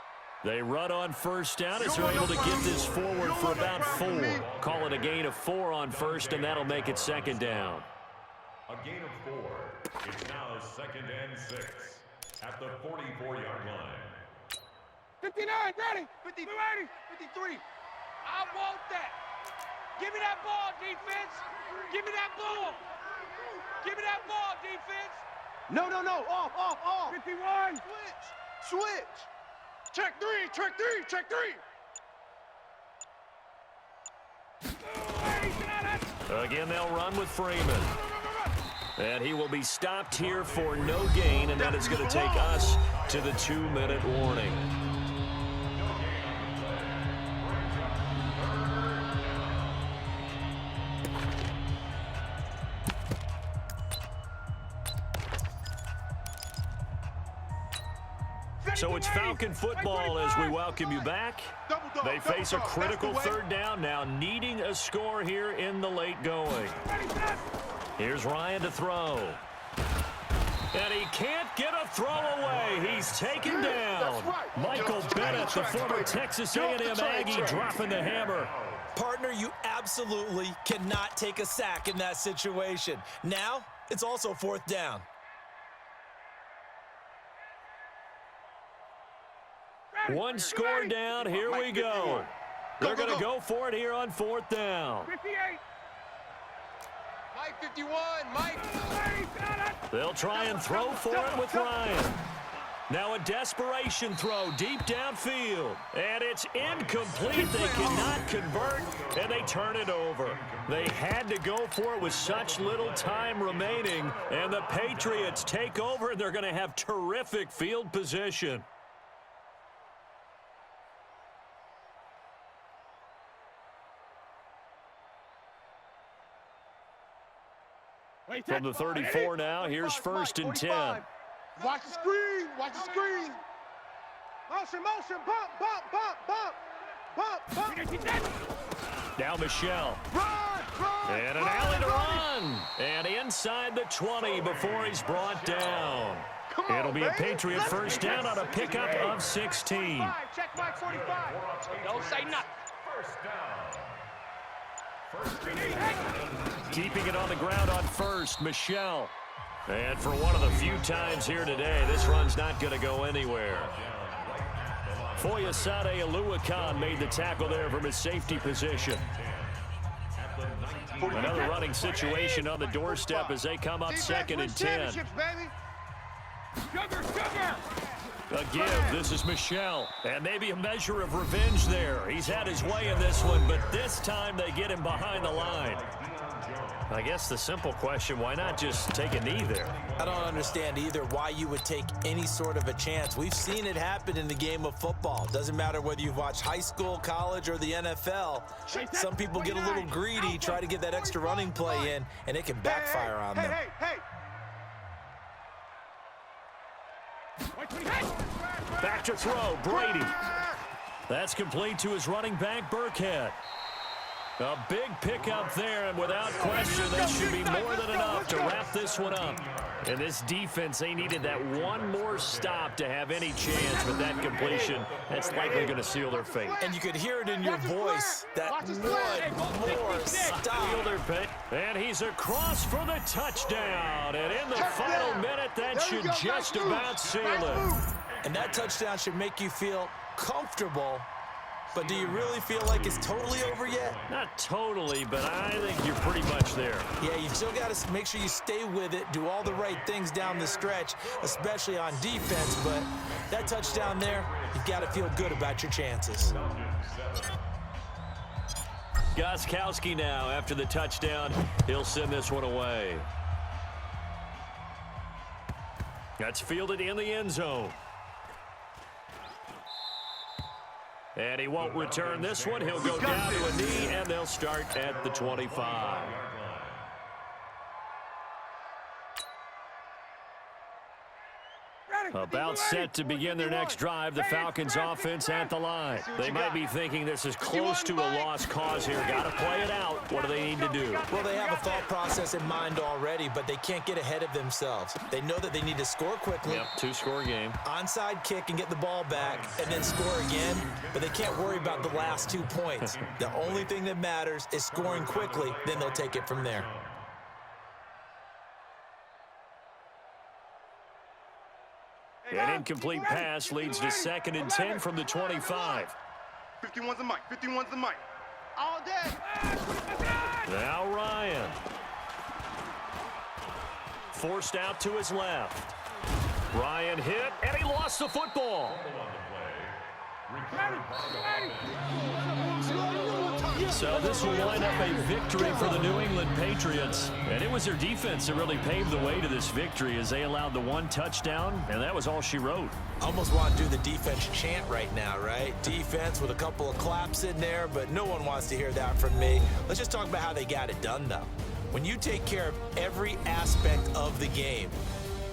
They run on first down as they're able to get this forward for about 4. Call it a gain of 4 on first, and that'll make it 2nd down. A gain of 4. It's now 2nd and 6 at the 44-yard line. 59, ready. 50, ready. 53. I want that. Give me that ball, defense. Give me that ball. Give me that ball, defense. No. Off. 51. Switch. Check 3. Again, they'll run with Freeman. And he will be stopped here for no gain, and that is going to take us to the 2-minute warning. So it's Falcon football as we welcome you back. They face a critical 3rd down now, needing a score here in the late going. Here's Ryan to throw. And he can't get a throw away. He's taken down. Michael Bennett, the former Texas A&M Aggie, dropping the hammer. Partner, you absolutely cannot take a sack in that situation. Now, it's also 4th down. One score down. Here we go. They're going to go for it here on 4th down. 58. Mike 51, Mike. They'll try and throw for it with Ryan. Now a desperation throw deep downfield. And it's incomplete. They cannot convert, and they turn it over. They had to go for it with such little time remaining. And the Patriots take over, and they're going to have terrific field position. From the 34 now, here's 1st and 10. Watch the screen. Watch the screen. Motion, motion. Bump, bump, bump, bump, bump. Now Michelle. Run. And an alley to run. And inside the 20 before he's brought down. It'll be a Patriot first down on a pickup of 16. Check Mike 45. Don't say nothing. Keeping it on the ground on 1st, Michelle. And for one of the few times here today, this run's not going to go anywhere. Foyesade Aluakan made the tackle there from his safety position. Another running situation on the doorstep as they come up 2nd and 10. A give. This is Michelle. And maybe a measure of revenge there. He's had his way in this one, but this time they get him behind the line. I guess the simple question, why not just take a knee there? I don't understand either why you would take any sort of a chance. We've seen it happen in the game of football. Doesn't matter whether you've watched high school, college, or the NFL. Some people get a little greedy, try to get that extra running play in, and it can backfire on them. Back to throw, Brady. That's complete to his running back, Burkhead. A big pickup there, and without question, that should be more than enough to wrap this one up. And this defense, they needed that one more stop to have any chance, but that completion, that's likely going to seal their fate. And you could hear it in your voice, that one more stop. And he's across for the touchdown. And in the final minute, that should just about seal it. And that touchdown should make you feel comfortable. But do you really feel like it's totally over yet? Not totally, but I think you're pretty much there. Yeah, you've still got to make sure you stay with it, do all the right things down the stretch, especially on defense. But that touchdown there, you've got to feel good about your chances. Gostkowski now, after the touchdown, he'll send this one away. That's fielded in the end zone. And he won't return this one. He'll go down to a knee, and they'll start at the 25. About set to begin their next drive, the Falcons offense at the line. They might be thinking this is close to a lost cause here. Got to play it out. What do they need to do? Well, they have a thought process in mind already, but they can't get ahead of themselves. They know that they need to score quickly. Yep, two-score game. Onside kick and get the ball back and then score again, but they can't worry about the last 2 points. The only thing that matters is scoring quickly, then they'll take it from there. An incomplete pass leads to 2nd and 10 from the 25. 51's the mic. 51's the mic. All day. Now Ryan. Forced out to his left. Ryan hit, and he lost the football. So this will line up a victory for the New England Patriots. And it was their defense that really paved the way to this victory as they allowed the one touchdown, and that was all she wrote. I almost want to do the defense chant right now, right? Defense with a couple of claps in there, but no one wants to hear that from me. Let's just talk about how they got it done, though. When you take care of every aspect of the game,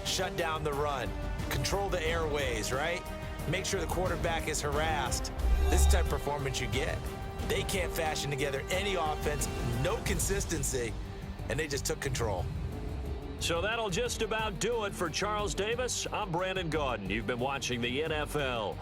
shut down the run, control the airways, right? Make sure the quarterback is harassed. This type of performance you get. They can't fashion together any offense, no consistency, and they just took control. So that'll just about do it for Charles Davis. I'm Brandon Gaudin. You've been watching the NFL.